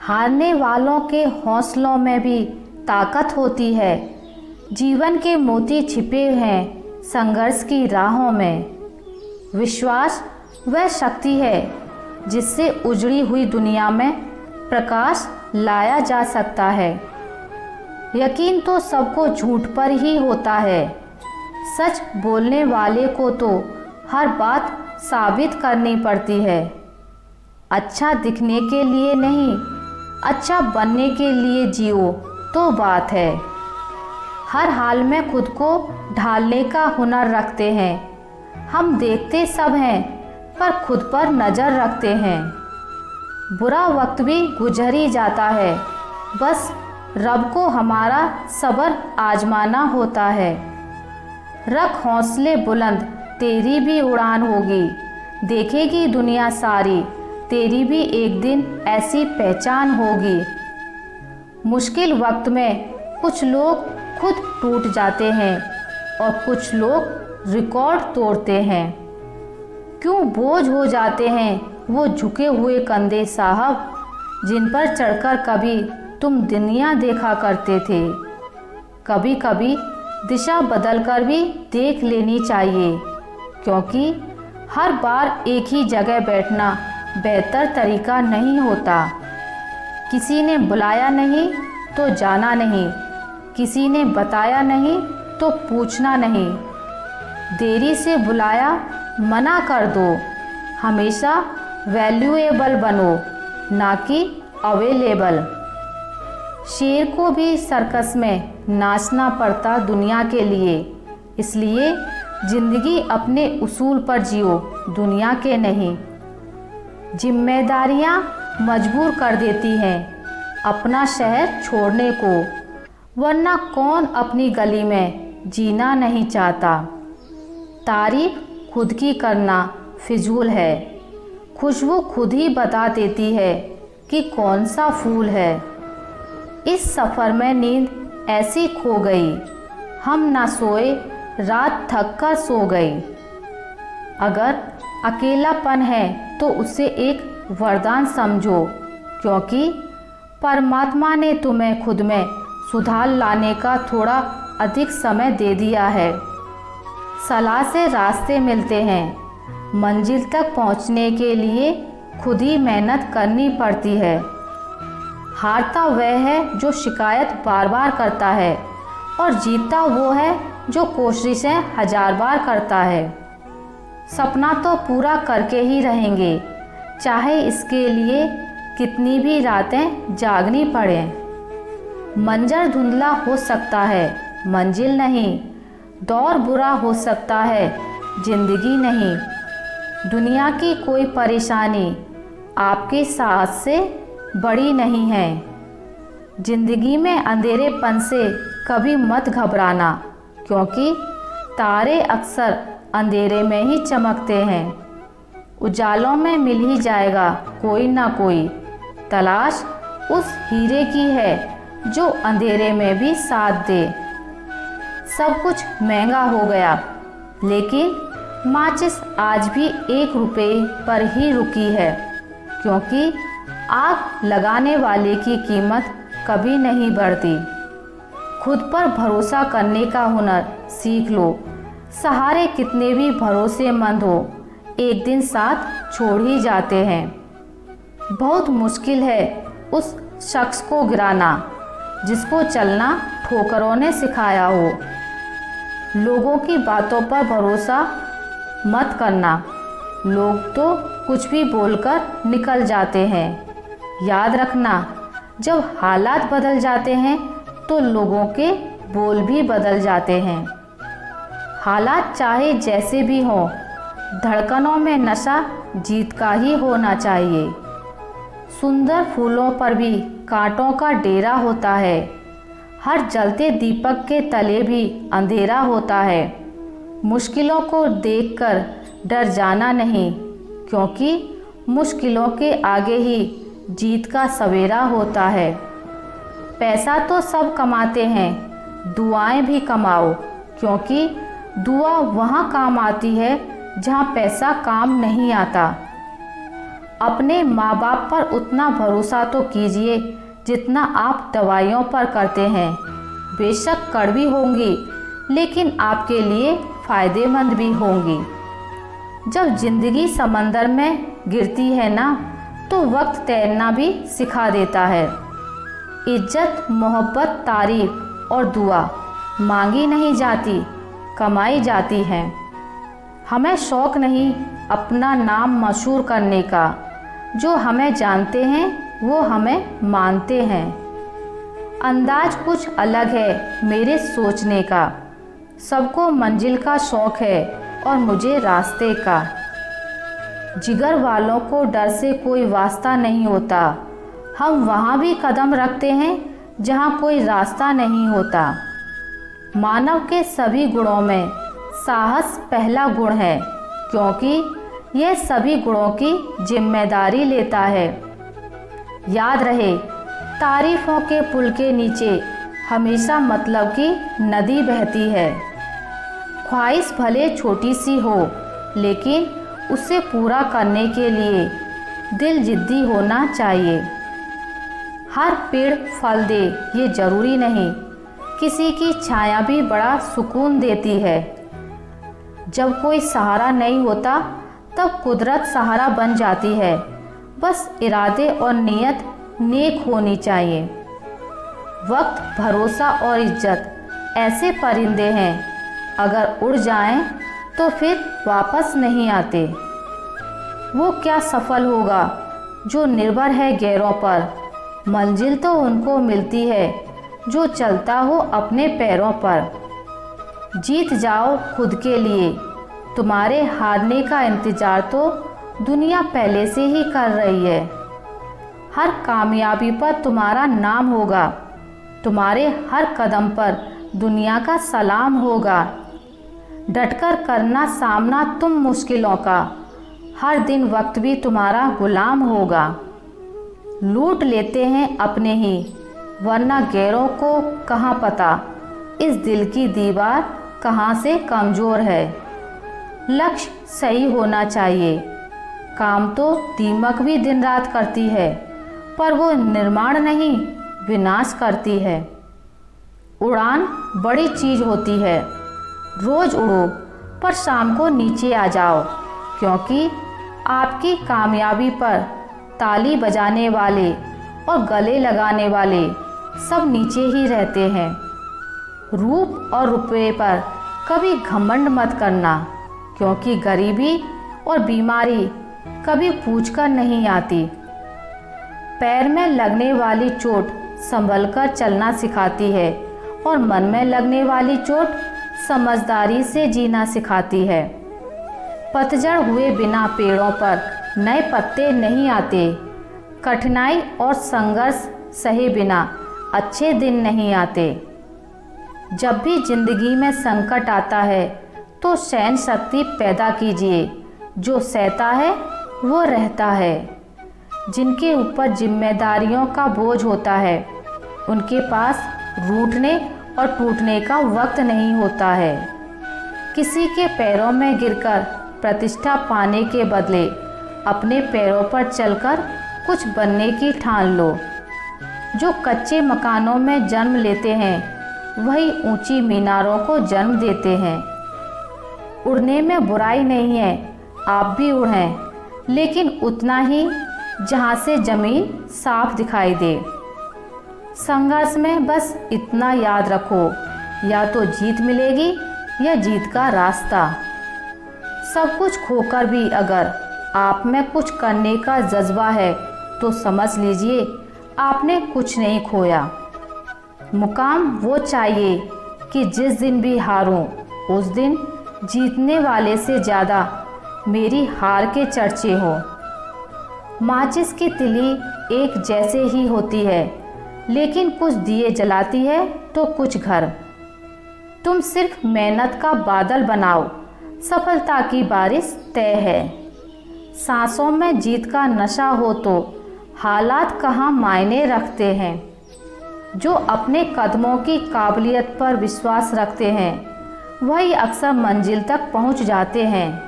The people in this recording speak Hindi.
हारने वालों के हौसलों में भी ताकत होती है। जीवन के मोती छिपे हैं संघर्ष की राहों में। विश्वास वह शक्ति है जिससे उजड़ी हुई दुनिया में प्रकाश लाया जा सकता है। यकीन तो सबको झूठ पर ही होता है। सच बोलने वाले को तो हर बात साबित करनी पड़ती है। अच्छा दिखने के लिए नहीं, अच्छा बनने के लिए जियो तो बात है। हर हाल में खुद को ढालने का हुनर रखते हैं। हम देखते सब हैं पर खुद पर नज़र रखते हैं। बुरा वक्त भी गुजर ही जाता है, बस रब को हमारा सब्र आजमाना होता है। रख हौसले बुलंद, तेरी भी उड़ान होगी। देखेगी दुनिया सारी, तेरी भी एक दिन ऐसी पहचान होगी। मुश्किल वक्त में कुछ लोग खुद टूट जाते हैं और कुछ लोग रिकॉर्ड तोड़ते हैं। क्यों बोझ हो जाते हैं वो झुके हुए कंधे साहब, जिन पर चढ़कर कभी तुम दुनिया देखा करते थे। कभी कभी दिशा बदलकर भी देख लेनी चाहिए, क्योंकि हर बार एक ही जगह बैठना बेहतर तरीका नहीं होता। किसी ने बुलाया नहीं तो जाना नहीं, किसी ने बताया नहीं तो पूछना नहीं। देरी से बुलाया मना कर दो। हमेशा वैल्यूएबल बनो, ना कि अवेलेबल। शेर को भी सर्कस में नाचना पड़ता दुनिया के लिए, इसलिए ज़िंदगी अपने उसूल पर जियो, दुनिया के नहीं। जिम्मेदारियां मजबूर कर देती हैं अपना शहर छोड़ने को, वरना कौन अपनी गली में जीना नहीं चाहता। तारीफ खुद की करना फिजूल है, खुशबू खुद ही बता देती है कि कौन सा फूल है। इस सफ़र में नींद ऐसी खो गई, हम ना सोए, रात थक कर सो गई। अगर अकेलापन है तो उसे एक वरदान समझो, क्योंकि परमात्मा ने तुम्हें खुद में सुधार लाने का थोड़ा अधिक समय दे दिया है। सलाह से रास्ते मिलते हैं, मंजिल तक पहुंचने के लिए खुद ही मेहनत करनी पड़ती है। हारता वह है जो शिकायत बार बार करता है, और जीतता वो है जो कोशिशें हजार बार करता है। सपना तो पूरा करके ही रहेंगे, चाहे इसके लिए कितनी भी रातें जागनी पड़े। मंजर धुंधला हो सकता है, मंजिल नहीं। दौर बुरा हो सकता है, जिंदगी नहीं। दुनिया की कोई परेशानी आपके साथ से बड़ी नहीं है। जिंदगी में अंधेरेपन से कभी मत घबराना, क्योंकि तारे अक्सर अंधेरे में ही चमकते हैं। उजालों में मिल ही जाएगा कोई ना कोई। तलाश उस हीरे की है जो अंधेरे में भी साथ दे। सब कुछ महंगा हो गया, लेकिन माचिस आज भी 1 रुपये पर ही रुकी है, क्योंकि आग लगाने वाले की कीमत कभी नहीं बढ़ती। खुद पर भरोसा करने का हुनर सीख लो। सहारे कितने भी भरोसेमंद हो, एक दिन साथ छोड़ ही जाते हैं। बहुत मुश्किल है उस शख्स को गिराना जिसको चलना ठोकरों ने सिखाया हो। लोगों की बातों पर भरोसा मत करना, लोग तो कुछ भी बोलकर निकल जाते हैं। याद रखना, जब हालात बदल जाते हैं तो लोगों के बोल भी बदल जाते हैं। हालात चाहे जैसे भी हों, धड़कनों में नशा जीत का ही होना चाहिए। सुंदर फूलों पर भी कांटों का डेरा होता है। हर जलते दीपक के तले भी अंधेरा होता है। मुश्किलों को देखकर डर जाना नहीं, क्योंकि मुश्किलों के आगे ही जीत का सवेरा होता है। पैसा तो सब कमाते हैं, दुआएं भी कमाओ, क्योंकि दुआ वहाँ काम आती है जहाँ पैसा काम नहीं आता। अपने माँ बाप पर उतना भरोसा तो कीजिए जितना आप दवाइयों पर करते हैं। बेशक कड़वी होंगी, लेकिन आपके लिए फ़ायदेमंद भी होंगी। जब जिंदगी समंदर में गिरती है ना, तो वक्त तैरना भी सिखा देता है। इज्जत, मोहब्बत, तारीफ और दुआ मांगी नहीं जाती, कमाई जाती हैं। हमें शौक़ नहीं अपना नाम मशहूर करने का। जो हमें जानते हैं वो हमें मानते हैं। अंदाज कुछ अलग है मेरे सोचने का। सबको मंजिल का शौक़ है और मुझे रास्ते का। जिगर वालों को डर से कोई वास्ता नहीं होता। हम वहाँ भी कदम रखते हैं जहाँ कोई रास्ता नहीं होता। मानव के सभी गुणों में साहस पहला गुण है, क्योंकि यह सभी गुणों की जिम्मेदारी लेता है। याद रहे, तारीफ़ों के पुल के नीचे हमेशा मतलब की नदी बहती है। ख्वाहिश भले छोटी सी हो, लेकिन उसे पूरा करने के लिए दिल जिद्दी होना चाहिए। हर पेड़ फल दे ये ज़रूरी नहीं, किसी की छाया भी बड़ा सुकून देती है। जब कोई सहारा नहीं होता तब कुदरत सहारा बन जाती है। बस इरादे और नीयत नेक होनी चाहिए। वक्त, भरोसा और इज्जत ऐसे परिंदे हैं, अगर उड़ जाएं तो फिर वापस नहीं आते। वो क्या सफल होगा जो निर्भर है गैरों पर। मंजिल तो उनको मिलती है जो चलता हो अपने पैरों पर। जीत जाओ खुद के लिए, तुम्हारे हारने का इंतज़ार तो दुनिया पहले से ही कर रही है। हर कामयाबी पर तुम्हारा नाम होगा, तुम्हारे हर कदम पर दुनिया का सलाम होगा। डटकर करना सामना तुम मुश्किलों का, हर दिन वक्त भी तुम्हारा गुलाम होगा। लूट लेते हैं अपने ही, वरना गैरों को कहाँ पता इस दिल की दीवार कहाँ से कमज़ोर है। लक्ष्य सही होना चाहिए। काम तो दीमक भी दिन रात करती है, पर वो निर्माण नहीं विनाश करती है। उड़ान बड़ी चीज़ होती है। रोज़ उड़ो, पर शाम को नीचे आ जाओ, क्योंकि आपकी कामयाबी पर ताली बजाने वाले और गले लगाने वाले सब नीचे ही रहते हैं। रूप और रुपये पर कभी घमंड मत करना, क्योंकि गरीबी और बीमारी कभी पूछकर नहीं आती। पैर में लगने वाली चोट संभलकर चलना सिखाती है, और मन में लगने वाली चोट समझदारी से जीना सिखाती है। पतझड़ हुए बिना पेड़ों पर नए पत्ते नहीं आते। कठिनाई और संघर्ष सहे बिना अच्छे दिन नहीं आते। जब भी जिंदगी में संकट आता है तो सहन शक्ति पैदा कीजिए। जो सहता है वो रहता है। जिनके ऊपर जिम्मेदारियों का बोझ होता है, उनके पास रूठने और टूटने का वक्त नहीं होता है। किसी के पैरों में गिरकर प्रतिष्ठा पाने के बदले अपने पैरों पर चलकर कुछ बनने की ठान लो। जो कच्चे मकानों में जन्म लेते हैं, वही ऊंची मीनारों को जन्म देते हैं। उड़ने में बुराई नहीं है, आप भी उड़ें, लेकिन उतना ही जहाँ से ज़मीन साफ दिखाई दे। संघर्ष में बस इतना याद रखो, या तो जीत मिलेगी या जीत का रास्ता। सब कुछ खोकर भी अगर आप में कुछ करने का जज्बा है, तो समझ लीजिए आपने कुछ नहीं खोया। मुकाम वो चाहिए कि जिस दिन भी हारूं, उस दिन जीतने वाले से ज़्यादा मेरी हार के चर्चे हो। माचिस की तिली एक जैसे ही होती है, लेकिन कुछ दिए जलाती है तो कुछ घर। तुम सिर्फ मेहनत का बादल बनाओ, सफलता की बारिश तय है। सांसों में जीत का नशा हो तो हालात कहाँ मायने रखते हैं। जो अपने कदमों की काबिलियत पर विश्वास रखते हैं, वही अक्सर मंजिल तक पहुँच जाते हैं।